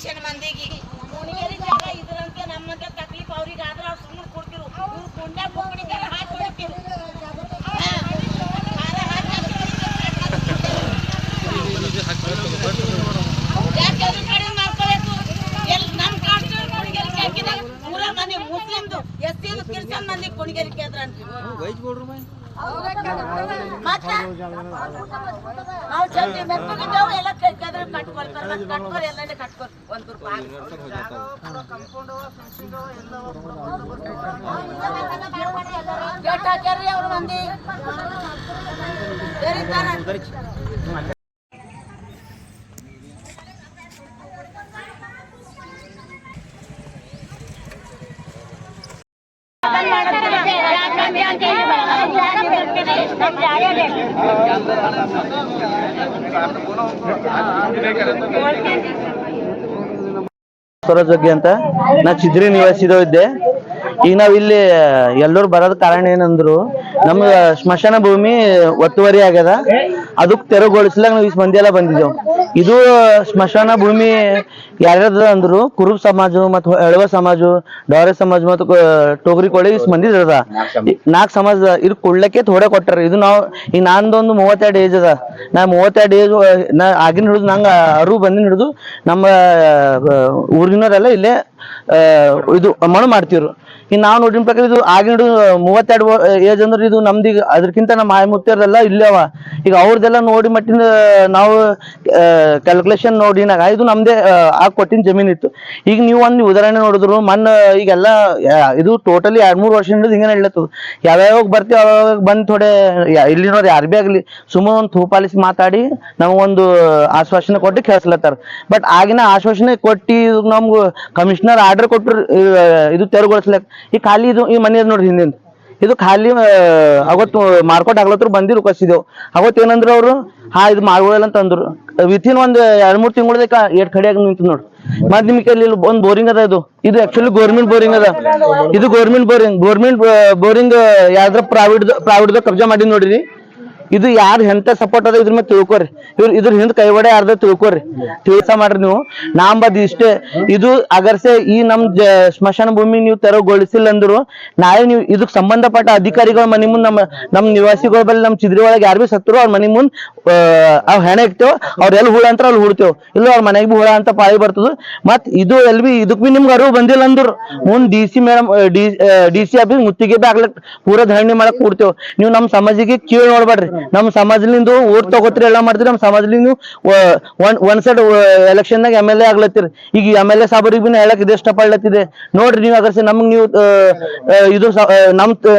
ಲಕ್ಷಣ ಮಂದಿಗೆ ಕುಣಿಗೇರಿ ಜಾಗ ಇದ್ರಂತೆ ನಮ್ಮಂತೆ ತಕ್ಲೀಫ್ ಅವ್ರಿಗೆ ಆದ್ರೆ ಅವ್ರು ಸುಮ್ಮನೆ ಕೊಡ್ತಿರು ಇವ್ರು ಕುಂಡ್ಯಾಗ ಹೋಗ್ಬಿಟ್ಟಿದ್ದಾರೆ ಹಾಕಿ ಕೊಡ್ತಿರು ಯಾಕೆ ಅದ್ರ ಕಡೆ ಮಾಡ್ಕೋಬೇಕು ಎಲ್ಲಿ ನಮ್ಮ ಕಾಸ್ಟ್ ಕುಣಿಗೇರಿ ಹಾಕಿದಾಗ 3 ಮಂದಿ ಮುಸ್ಲಿಮ್ದು ಎಸ್ ಸಿ ಕ್ರಿಶ್ಚಿಯನ್ ಮಂದಿ ಕುಣಿಗೇರಿ ಕೇಂದ್ರನ್ರಿ ಮತ್ತೆ ನಾವು ಚಂದ ಮೆತ್ತಗಿದ್ದೇವು ಎಲ್ಲ ಕಟ್ಕೊಳ್ತಾರೆ ಎಲ್ಲನೇ ಕಟ್ಕೊಳ್ 1 ರೂಪಾಯಿ ಗೇಟ್ ಹಾಕ್ಯಾರ್ರಿ ಅವ್ರ ಮಂದಿ ಜಗ್ಗಿ ಅಂತ ನಾ ಚಿದ್ರಿ ನಿವಾಸಿದವ ಇದ್ದೆ. ಈಗ ನಾವ್ ಇಲ್ಲಿ ಎಲ್ಲರೂ ಬರೋದ್ ಕಾರಣ ಏನಂದ್ರು ನಮ್ ಸ್ಮಶಾನ ಭೂಮಿ ಒತ್ತುವರಿ ಆಗ್ಯದ, ಅದಕ್ ತೆರವುಗೊಳಿಸ್ಲಾಗ ನಾವ್ ಇಷ್ಟು ಮಂದಿ ಎಲ್ಲ ಬಂದಿದ್ದೇವ್. ಇದು ಸ್ಮಶಾನ ಭೂಮಿ ಯಾರ್ಯಾರದ ಅಂದ್ರು ಕುರುಬ ಸಮಾಜ ಮತ್ತು ಎಳವ ಸಮಾಜ, ಡಾರೆ ಸಮಾಜ ಮತ್ತು ಟೋಗರಿ ಕೋಳಿ ಇಷ್ಟು ಮಂದಿ ಇರದ 4 ಸಮಾಜ ಇದು ಕೊಡ್ಲಕ್ಕೆ ಥೋಡೆ ಕೊಟ್ಟಾರ. ಇದು ನಾವು ಈಗ ನಂದೊಂದು 32 ಏಜ್ ಅದ. ನಾ 32 ಏಜ್ ನಾ ಆಗಿನ ಹಿಡಿದು ನಂಗೆ ಅರು ಬಂದಿನ ಹಿಡಿದು ನಮ್ಮ ಊರಿನವರೆಲ್ಲ ಇಲ್ಲೇ ಇದು ಮಣ್ಣು ಮಾಡ್ತಿವ್ರು. ಈಗ ನಾವು ನೋಡಿನ ಪ್ರಕಾರ ಇದು ಆಗಿನ 32 ಏಜ್ ಅಂದ್ರೆ ಇದು ನಮ್ದೀಗ ಅದಕ್ಕಿಂತ ನಮ್ಮ ಆಯಮುತ್ಯರೆಲ್ಲ ಇಲ್ಲೇ ಅವ. ಈಗ ಅವ್ರದ್ದೆಲ್ಲ ನೋಡಿ ಮಟ್ಟಿಂದ ನಾವು ಕ್ಯಾಲ್ಕುಲೇಷನ್ ನೋಡಿನಾಗ ಇದು ನಮ್ದೇ ಆಗ ಕೊಟ್ಟಿನ ಜಮೀನ್ ಇತ್ತು. ಈಗ ನೀವು ಒಂದು ಉದಾಹರಣೆ ನೋಡಿದ್ರು ಮಣ್ಣು ಈಗೆಲ್ಲ ಇದು ಟೋಟಲಿ 2-3 ವರ್ಷದಿಂದ ಹಿಂಗೆ ನಡ್ಲತ್ತದ. ಯಾವ್ಯಾವಾಗ ಬರ್ತೀವಿ ಅವಾಗ ಬಂದು ಥೋಡೆ ಇಲ್ಲಿನವ್ರು ಯಾರು ಭೀ ಆಗಲಿ ಸುಮ್ಮನೆ ಒಂದು ಥೂಪಾಲಿಸಿ ಮಾತಾಡಿ ನಮಗೊಂದು ಆಶ್ವಾಸನೆ ಕೊಟ್ಟು ಕೇಳಿಸ್ಲತ್ತಾರ. ಬಟ್ ಆಗಿನ ಆಶ್ವಾಸನೆ ಕೊಟ್ಟು ನಮ್ಗೆ ಕಮಿಷನರ್ ಆರ್ಡರ್ ಕೊಟ್ಟರು ಇದು ತೆರವುಗೊಳಿಸ್ಲಕ್ಕ. ಈ ಖಾಲಿ ಇದು ಈ ಮನೆ ನೋಡ್ರಿ ಹಿಂದಿನ ಇದು ಖಾಲಿ ಅವತ್ತು ಮಾರ್ಕೆಟ್ ಆಗ್ಲತ್ರು ಬಂದಿ ರುಕಸಿದೆವು. ಅವತ್ತು ಏನಂದ್ರು ಅವರು ಇದು ಮಾಡ್ಬೋದಲ್ಲ ಅಂತ ಅಂದ್ರು. ವಿತಿನ್ ಒಂದು 2-3 ತಿಂಗಳದಕ್ಕೆ ಏಟ್ ಕಡಿಯಾಗ ನಿಂತು ನೋಡ್ರಿ. ಮತ್ತೆ ನಿಮ್ಗೆ ಇಲ್ಲಿ ಒಂದು ಬೋರಿಂಗ್ ಅದ. ಇದು ಆಕ್ಚುಲಿ ಗೌರ್ಮೆಂಟ್ ಬೋರಿಂಗ್ ಅದ. ಇದು ಗೌರ್ಮೆಂಟ್ ಬೋರಿಂಗ್ ಯಾವ್ದ್ರ ಪ್ರೈವೇಟ್ ಕಬ್ಜಾ ಮಾಡಿ ನೋಡ್ರಿ. ಇದು ಯಾರು ಎಂತ ಸಪೋರ್ಟ್ ಅದ ಇದ್ರ ಮೇಲೆ ತಿಳ್ಕೊರಿ. ಇದ್ರ ಹಿಂದ್ ಕೈವಡೆ ಯಾರ್ದ ತಿಳ್ಕೊರಿ, ತಿಳ್ಸ ಮಾಡ್ರಿ ನೀವು. ನಾಂಬದ್ ಇಷ್ಟೇ, ಇದು ಅಗರ್ಸೆ ಈ ನಮ್ ಸ್ಮಶಾನ ಭೂಮಿ ನೀವು ತೆರವುಗೊಳಿಸಿಲ್ಲ ಅಂದ್ರು ನಾಳೆ ನೀವು ಇದಕ್ ಸಂಬಂಧಪಟ್ಟ ಅಧಿಕಾರಿಗಳ ಮನೆ ಮುಂದ್ ನಮ್ ನಿವಾಸಿಗಳ ಬಳಿ ನಮ್ ಚಿದ್ರಿ ಒಳಗೆ ಯಾರು ಭೀ ಸತ್ರು ಅವ್ರ ಮನೆ ಮುಂದ್ ಅವ್ ಹೆಣೆ ಇಕ್ತೇವ್. ಅವ್ರ ಎಲ್ಲಿ ಹುಳ ಅಂತ ಅಲ್ಲಿ ಹುಡ್ತೇವ್, ಇಲ್ಲ ಅವ್ರ ಮನೆಗೆ ಭೀ ಹುಳ ಅಂತ ಪಾಳಿ ಬರ್ತದ. ಮತ್ ಇದು ಎಲ್ ಬಿ ಇದಕ್ ಭೀ ನಿಮ್ಗೆ ಅರಿವು ಬಂದಿಲ್ಲ ಅಂದ್ರು ಮುಂದ್ DC ಮೇಡಮ್ DC ಆಫೀಸ್ ಮುತ್ತಿಗೆ ಬಿ ಆಗ್ಲಕ್ ಪೂರ ಧರಣಿ ಮಾಡಕ್ ಕೊಡ್ತೇವ್. ನೀವು ನಮ್ ಸಮಾಜಿಗೆ ಕೀಳ್ ನೋಡ್ಬೇಡ್ರಿ. ನಮ್ ಸಮಾಜಲಿಂದ ಓಟ್ ತಗೋತ್ರಿ ಎಲ್ಲ ಮಾಡ್ತೀರಿ. ನಮ್ ಸಮಾಜಲಿಂದ ಒಂದ್ ಸೈಡ್ ಎಲೆಕ್ಷನ್ ನಾಗ MLA ಆಗ್ಲತ್ತೀರಿ. ಈಗ MLA ಸಾಬರಿಗೆ ಬಿ ಹೇಳಕ್ ಇದೇ ಇಷ್ಟಪಡ್ಲತ್ತಿದೆ ನೋಡ್ರಿ. ನೀವು ಅಗರ್ಸಿ ನಮಗ್ ನೀವು ಇದು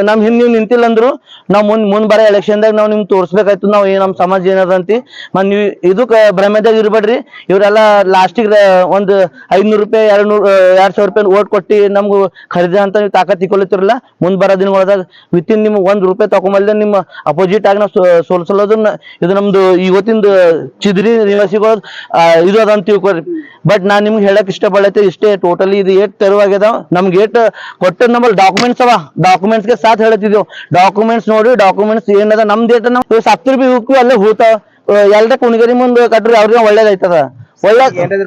ನಮ್ ಹಿಂದ್ ನೀವು ನಿಂತಿಲ್ಲ ಅಂದ್ರು ನಾವ್ ಮುಂದ್ ಬರೋ ಎಲೆಕ್ಷನ್ದಾಗ ನಾವ್ ನಿಮ್ಗೆ ತೋರ್ಸ್ಬೇಕಾಯ್ತು ನಾವು ನಮ್ ಸಮಾಜ ಏನದಂತಿ. ಮತ್ ನೀವು ಇದಕ್ ಭ್ರಮೆದಾಗ ಇರ್ಬೇಡ್ರಿ. ಇವ್ರೆಲ್ಲ ಲಾಸ್ಟಿಗೆ ಒಂದು 500 ರೂಪಾಯಿ 2,000 ರೂಪಾಯಿ ಓಟ್ ಕೊಟ್ಟಿ ನಮ್ಗೂ ಖರೀದಿ ಅಂತ ನೀವು ತಾಕತ್ ತಿಕ್ಕೊಳತ್ತಿರಲ್ಲ. ಮುಂದ್ ಬರೋ ದಿನಗಳದಾಗ ವಿತಿನ್ ನಿಮ್ಗೆ 1 ರೂಪಾಯಿ ತಗೊಂಬಲ್ದೆ ನಿಮ್ಮ ಅಪೋಸಿಟ್ ಆಗಿ ನಾವು ಸೋಲ್ಸೋದನ್ನ ಇದು ನಮ್ದು ಇವತ್ತಿಂದ ಚಿದ್ರಿ ನಿವಾಸಿಗಳು ಇದು ಅದಂತ ತಿಳ್ಕೊರಿ. ಬಟ್ ನಾನ್ ನಿಮ್ಗೆ ಹೇಳಕ್ ಇಷ್ಟಪಡತ್ತೆ ಇಷ್ಟೇ. ಟೋಟಲಿ ಇದು ಏಟ್ ತೆರವಾಗ್ಯದ. ನಮ್ಗೆ ಏಟ್ ಕೊಟ್ಟ ನಮ್ಮಲ್ಲಿ ಡಾಕ್ಯುಮೆಂಟ್ಸ್ ಅವ. ಡಾಕ್ಯುಮೆಂಟ್ಸ್ ಗೆ ಸಾಥ್ ಹೇಳತ್ತಿದ್ದೇವ್. ಡಾಕ್ಯುಮೆಂಟ್ಸ್ ನೋಡಿ ಡಾಕ್ಯುಮೆಂಟ್ಸ್ ಏನದ ನಮ್ದು ಏಟ ನಾವು 7 ರೂಪಾಯಿ ಹೋಗ್ತೀವಿ ಅಲ್ಲೇ ಹೋಗ್ತಾವ. ಎಲ್ರ ಕುಣಿಗೇರಿ ಮುಂದೆ ಕಟ್ರಿ ಅವ್ರಿಗೆ ಒಳ್ಳೇದಾಯ್ತದ.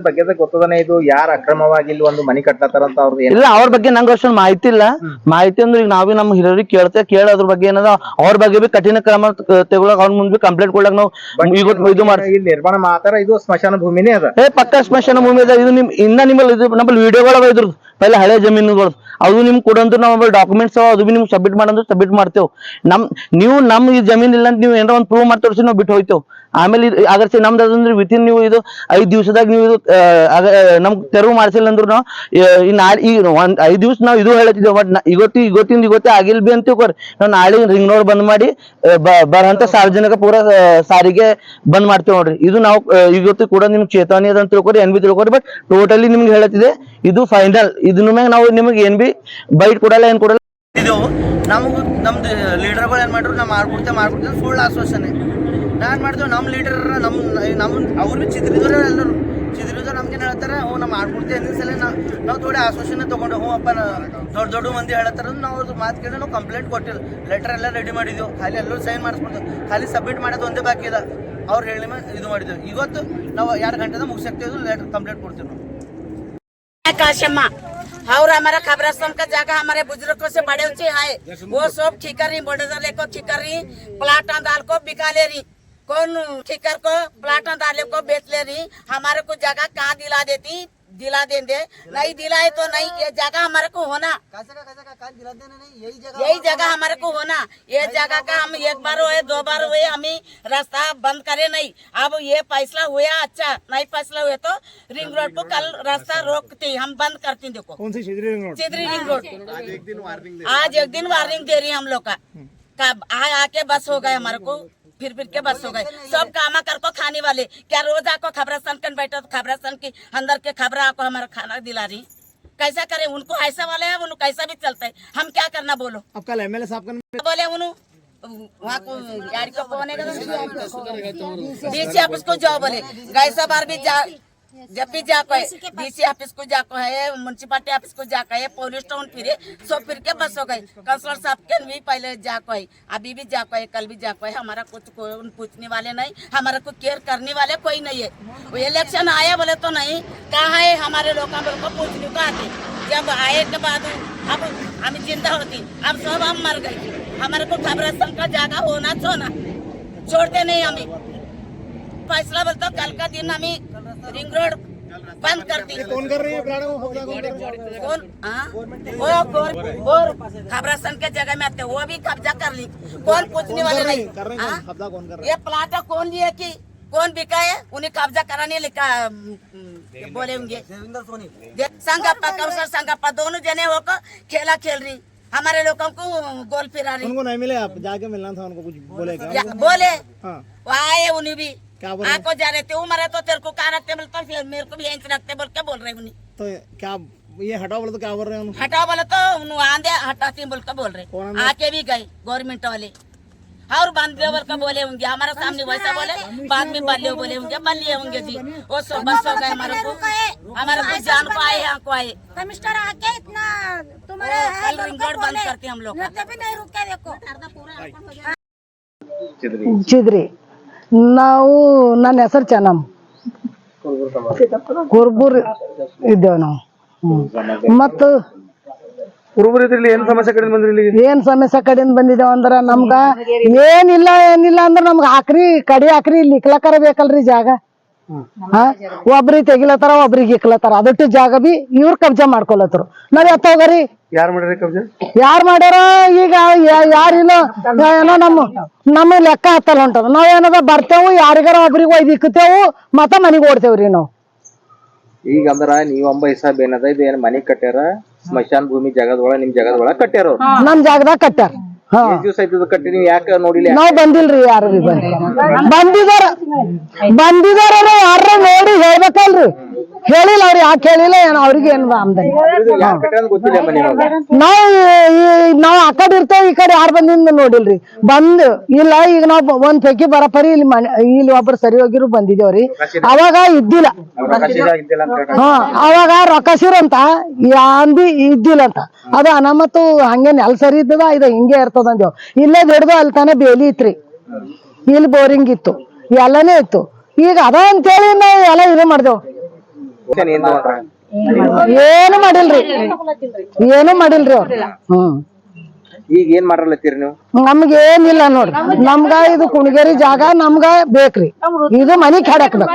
ಬಗ್ಗೆ ಗೊತ್ತದನೆ ಇದು ಯಾರು ಅಕ್ರಮವಾಗಿ ಇಲ್ಲಿ ಒಂದು ಮನಿ ಕಟ್ಲತ್ತಾರ ಅಂತ ಅವ್ರದ್ದು ಇಲ್ಲ. ಅವ್ರ ಬಗ್ಗೆ ನಂಗೆ ಅಷ್ಟೊಂದು ಮಾಹಿತಿ ಇಲ್ಲ. ಮಾಹಿತಿ ಅಂದ್ರೆ ಈಗ ನಾವೇ ನಮ್ಮ ಹಿರಿಯರಿಗೆ ಕೇಳಿ ಅದ್ರ ಬಗ್ಗೆ ಏನದ ಅವ್ರ ಬಗ್ಗೆ ಬಿ ಕಠಿಣ ಕ್ರಮ ತಗೊಳಕ್ ಅವ್ರ ಮುಂದೆ ಕಂಪ್ಲೇಂಟ್ ಕೊಡ್ಲಕ್ ನಾವು ಇದು ಮಾಡಿ ನಿರ್ಮಾಣ ಮಾತಾರ. ಇದು ಸ್ಮಶಾನ ಭೂಮಿನೇ ಅದ. ಪಕ್ಕ ಸ್ಮಶಾನ ಭೂಮಿ ಅದ. ಇದು ನಿಮ್ ಇನ್ನ ನಿಮ್ಮಲ್ಲಿ ಇದು ನಮ್ಮಲ್ಲಿ ವಿಡಿಯೋಗಳು ಇದ್ರದ್ದು ಪೈಲ ಹಳೆ ಜಮೀನುಗಳು ಅದು ನಿಮ್ಗೆ ಕೊಡಂತ ನಾವು ಡಾಕ್ಯುಮೆಂಟ್ಸ್ ಅದು ಬಿ ನಿಮ್ಗೆ ಸಬ್ಮಿಟ್ ಮಾಡಂದ್ರೆ ಸಬ್ಮಿಟ್ ಮಾಡ್ತೇವೆ. ನೀವು ನಮ್ ಈ ಜಮೀನ್ ಇಲ್ಲ ಅಂತ ನೀವು ಏನಾರ ಒಂದು ಪ್ರೂವ್ ಮಾಡಿ ತೋರಿಸಿ ನಾವು ಬಿಟ್ಟು ಹೋಯ್ತೇವೆ. ಆಮೇಲೆ ಅಗರ್ಸಿ ನಮ್ದು ಅದಂದ್ರೆ ವಿತಿನ್ ನೀವು ಇದು 5 ದಿವಸದಾಗ ನೀವು ಇದು ನಮ್ಗೆ ತೆರವು ಮಾಡಿಸಿಲ್ಲ ಅಂದ್ರು ನಾವು ಈಗ 5 ದಿವಸ ನಾವು ಇದು ಹೇಳತ್ತಿದ್ದೇವೆ. ಬಟ್ ಇವತ್ತೇ ಆಗಿಲ್ ಬಿ ಅಂತ ತಿಳ್ಕೊರಿ. ನಾವು ನಾಳೆ ರಿಂಗ್ ರೋಡ್ ಬಂದ್ ಮಾಡಿ ಬರಂತ ಸಾರ್ವಜನಿಕ ಪೂರ ಸಾರಿಗೆ ಬಂದ್ ಮಾಡ್ತೇವೆ ನೋಡ್ರಿ. ಇದು ನಾವು ಇವತ್ತು ಕೂಡ ನಿಮ್ಗೆ ಚೇತಾವಣಿ ಅದ ಅಂತ ತಿಳ್ಕೊರಿ, ಏನ್ ಬಿ ತಿಳ್ಕೊರಿ. ಬಟ್ ಟೋಟಲಿ ನಿಮ್ಗೆ ಹೇಳತ್ತಿದೆ ಇದು ಫೈನಲ್. ಇದ್ರ ಮ್ಯಾಗ ನಾವು ನಿಮ್ಗೆ ಏನ್ ಬಿ ಬೈಟ್ ಕೊಡಲ್ಲ ಏನ್ ಕೊಡಲ್ಲ. ನಮ್ದು ಲೀಡರ್ಗಳು ಏನ್ ಮಾಡ್ರು ನಾವು ಮಾಡ್ಕೊಡ್ತೇವೆ ಸುಳ್ಳು ಆಶ್ವಾಸನೆ ನಾನ್ ಮಾಡ್ತೇವೆ. ನಮ್ಮ ಲೀಡರ್ ನಮ್ಮ ಅವ್ರು ಬಿ ಚಿದ್ರಿದವ್ರು ಎಲ್ಲರೂ ಚಿದ್ರಿದವ್ರು ನಮ್ಗೇನು ಹೇಳ್ತಾರೆ ನಾವು ಮಾಡ್ಕೊಡ್ತೇವೆ ಅಂದಿನ ಸಲ ನಾವು ಥೋಡೆ ಆಶ್ವಾಸನೆ ತೊಗೊಂಡು ಅಪ್ಪ ದೊಡ್ಡ ಮಂದಿ ಹೇಳ್ತಾರೆ ನಾವು ಅವ್ರದ್ದು ಮಾತು ಕೇಳಿ ನಾವು ಕಂಪ್ಲೇಂಟ್ ಕೊಟ್ಟಿಲ್ಲ. ಲೆಟರ್ ಎಲ್ಲ ರೆಡಿ ಮಾಡಿದ್ದೆವು. ಖಾಲಿ ಎಲ್ಲರೂ ಸೈನ್ ಮಾಡಿಸ್ಕೊಡ್ತೇವೆ. ಖಾಲಿ ಸಬ್ಮಿಟ್ ಮಾಡೋದು ಒಂದೇ ಬಾಕಿ ಇದೆ. ಅವ್ರು ಹೇಳಿ ಇದು ಮಾಡಿದ್ದೇವೆ. ಇವತ್ತು ನಾವು 2 ಗಂಟೆದಾಗ ಮುಗಿಸಾಕ್ತೇವೆ. ಲೆಟರ್ ಕಂಪ್ಲೇಂಟ್ ಕೊಡ್ತೇವೆ ನಾವು. काशम्मा और हमारा खबरस्तान का जगह हमारे बुजुर्गों से बड़े ऊंचे है, वो सब ठिकर रही, बुलडोजर लेको ठिकर रही, प्लाट दाल को बिका ले रही, कौन ठिकर को प्लाट डाले को बेच ले रही। हमारे को जगह कहाँ दिला देती, दिला देंगे, नहीं दिलाए तो नहीं। ये जगह हमारे को होना, यही जगह हमारे को होना। ये जगह का हम एक बार हुए, दो बार हुए, हमें रास्ता बंद करे नहीं। अब ये फैसला हुआ अच्छा, नहीं फैसला हुए तो रिंग रोड को कल रास्ता रोकते, हम बंद करते। देखो कौन सी चिदरी रिंग रोड? चिदरी रिंग रोड आज एक दिन वार्निंग दे रही हम लोग का। आके बस हो गए हमारे को, फिर के बस हो गए। सब कामा कर को खाने वाले क्या रोज आको खबरस्तान कर बैठो, तो खबरस्तान की अंदर के खबर आको हमारा खाना दिला रही। कैसा करे, उनको ऐसा वाले है, उनको कैसा भी चलता है, हम क्या करना बोलो। अब कल एमएलए साहब का बोले उन्होंने वहाँ को यार को पहुंचे डीसी ऑफिस को जाओ, बोले गैसा बार भी जा, जब भी जाको है डीसी ऑफिस को जाको है, म्यूनसिपालिटी ऑफिस को जाको है, पुलिस टाउन फिरे, सब फिर के बस हो गए। काउंसलर साहब के भी पहले जाको है, अभी भी जाको है, कल भी जाको है। हमारा कुछ कोई पूछने वाले नहीं, हमारा कुछ केयर करने वाले कोई नहीं है। वो इलेक्शन आया बोले तो नहीं, कहाँ है हमारे लोगों को पूछने को आते। जब आए के बाद अब हम जिंदा होती, अब सब हम मर गए। हमारे को खबरस्तान का जगह होना छोना छोड़ते नहीं। हमें फैसला बोलते कल का दिन हमें रिंग रोड बंद करती। कौन कर रही है कौन वो खबरस्तान के जगह में आते, वो भी कब्जा कर ली। कौन पूछने वाले नहीं। कब्जा कौन कर रहा ये प्लाट कौन लिए कि कौन बिका है, उन्हें कब्जा कराने लिखा बोले होंगे। संगप्पा काउंसलर संगप्पा दोनों जने होकर खेला खेल रही, हमारे लोगों को गोल फिरा रही। उनको नहीं मिले, आप जाके मिलना था उनको, कुछ बोले क्या? बोले हाँ, वो आए, उन्हें भी क्या बोले? आपको जा रहे थे, वो मरे तो तेरे को कहाँ रखते बोलते, फिर मेरे को भी यहीं से रखते बोल के बोल रहे उन्हें। तो क्या ये हटाओ बोले तो क्या बोल रहे हैं? हटाओ बोले तो आंधे हटाती बोल के बोल रहे। आके भी गए गवर्नमेंट वाले और बांध बोल के बोले होंगे, हमारा सामने वैसा बोले, बाद में बल्ले बोले होंगे, बल्ले होंगे जी। वो सब बस हो गए हमारे को जान को आए, यहाँ को आए। कमिश्नर आके इतना तुम्हारे कल रिंग रोड बंद करते हम लोग। भी नहीं रुके देखो। ಚಿದ್ರಿ ನಾವು ನನ್ನ ಹೆಸರು ಚೆನ್ನಮ್ಮ ಕುರ್ಬೂರ್ ಇದ್ದೇವೆ ನಾವು ಮತ್ತು ಕುರುಬರಿದ್ರಲ್ಲಿ ಏನ್ ಸಮಸ್ಯೆ ಕಡೆ ಬಂದ್ರಿ ಇಲ್ಲಿ? ಏನ್ ಸಮಸ್ಯೆ ಕಡೆಯಿಂದ ಬಂದಿದ್ದೇವ ಅಂದ್ರ ನಮ್ಗ ಏನಿಲ್ಲ ಅಂದ್ರ ನಮ್ಗ ಆಕ್ರಿ ಕಡಿ ಆಕ್ರಿ ಇಲ್ಲಿ ಇಕ್ಲಕರ ಬೇಕಲ್ರಿ ಜಾಗ. ಒಬ್ರಿಗೆ ತೆಗಿಲತ್ತಾರ, ಒಬ್ರಿಗೆ ಇಕ್ಲತ್ತಾರ, ಅದಟ್ಟು ಜಾಗ ಬಿ ಇವ್ರ ಕಬ್ಜಾ ಮಾಡ್ಕೊಳತ್ರು. ನಾವ್ ಎತ್ತೋಗರಿ ಯಾರು ಮಾಡ್ರಿ ಕಬ್ಜಾ? ಯಾರ್ ಮಾಡ್ಯಾರ ಈಗ ಯಾರಿಲ್ಲ ಏನೋ ನಮ್ಮ ಲೆಕ್ಕ ಹತ್ತಲ್ಲ ಹೊಂಟದ. ನಾವೇನದ ಬರ್ತೇವು, ಯಾರಿಗಾರ ಒಬ್ರಿಗೆ ಒಯ್ದು ಇಕ್ಕತೇವು, ಮತ್ತ ಮನಿಗ್ ಓಡ್ತೇವ್ರಿ ನಾವು. ಈಗ ಅಂದ್ರ ನೀವ್ ಹಿಸಾಬ್ ಏನದ, ಇದು ಏನ್ ಮನಿ ಕಟ್ಟ್ಯಾರ, ಸ್ಮಶಾನ ಭೂಮಿ ಜಾಗದೊಳ ನಿಮ್ ಜಾಗದೊಳ ಕಟ್ಟ್ಯಾರ ಅವ್ರು? ನಮ್ ಜಾಗದಾಗ ಕಟ್ಟಾರ. ಎಷ್ಟ್ ದಿವಸ ಆಯ್ತು ಕಟ್ಟಿ, ನೀವ್ ಯಾಕೆ ನೋಡಿಲ್ಲ? ನಾವ್ ಬಂದಿಲ್ರಿ, ಯಾರು ಬಿ ಬಂದಿದಾರ ಯಾರ ನೋಡಿ ಹೇಳ್ಬೇಕಲ್ರಿ. ಹೇಳಿಲ್ಲ ಅವ್ರು, ಯಾಕೆ ಹೇಳಿಲ್ಲ ಏನೋ, ಅವ್ರಿಗೆ ಏನ್ ಆಮ್ದಾನಿ. ಯಾರ್ ಕಟ್ಟ್ಯಾರ ಅಂತ ಗೊತ್ತಿಲ್ಲ ಮನಿ ಒಳಗ. ನಾವ್ ಆ ಕಡೆ ಇರ್ತೇವೆ, ಈ ಕಡೆ ಯಾರು ಬಂದಿಂದ ನೋಡಿಲ್ರಿ. ಇಲ್ಲ ಈಗ ನಾವ್ ಒಂದ್ ಪೈಕಿ ಬರಪರಿ ಇಲ್ಲಿ ಒಬ್ರು ಸರಿ ಹೋಗಿರು ಬಂದಿದೇವ್ರಿ. ಅವಾಗ ಇದ್ದಿಲ್ಲ, ಅವಾಗ ರೊಕ್ಕಸಿರಂತ ಯಾಂದಿ ಇದ್ದಿಲ್ಲ ಅಂತ. ಅದು ಅನಾಮತ್ತು ಹಂಗೆ ನೆಲ ಸರಿ ಇದ್ದದ, ಇದು ಹಿಂಗೆ ಇರ್ತದ ಅಂದೇವ್. ಇಲ್ಲೇ ಹಿಡ್ದು ಅಲ್ಲಿ ತಾನೇ ಬೇಲಿ ಇತ್ರಿ, ಇಲ್ಲಿ ಬೋರಿಂಗ್ ಇತ್ತು, ಎಲ್ಲಾನೇ ಇತ್ತು. ಈಗ ಅದ ಅಂತೇಳಿ ನಾವ್ ಎಲ್ಲ ಇದು ಮಾಡ್ದೇವ್. ಏನು ಮಾಡಿಲ್ರಿ ಅವ್ರು. ಈಗ ಏನ್ ಮಾಡ್ರಲತ್ತೀರಿ ನೀವು? ನಮ್ಗ ಏನಿಲ್ಲ ನೋಡ್ರಿ, ನಮ್ಗ ಇದು ಕುಣಗೇರಿ ಜಾಗ ನಮ್ಗ ಬೇಕ್ರಿ. ಇದು ಮನಿ ಖಾಡಕ್ಬೇಕು.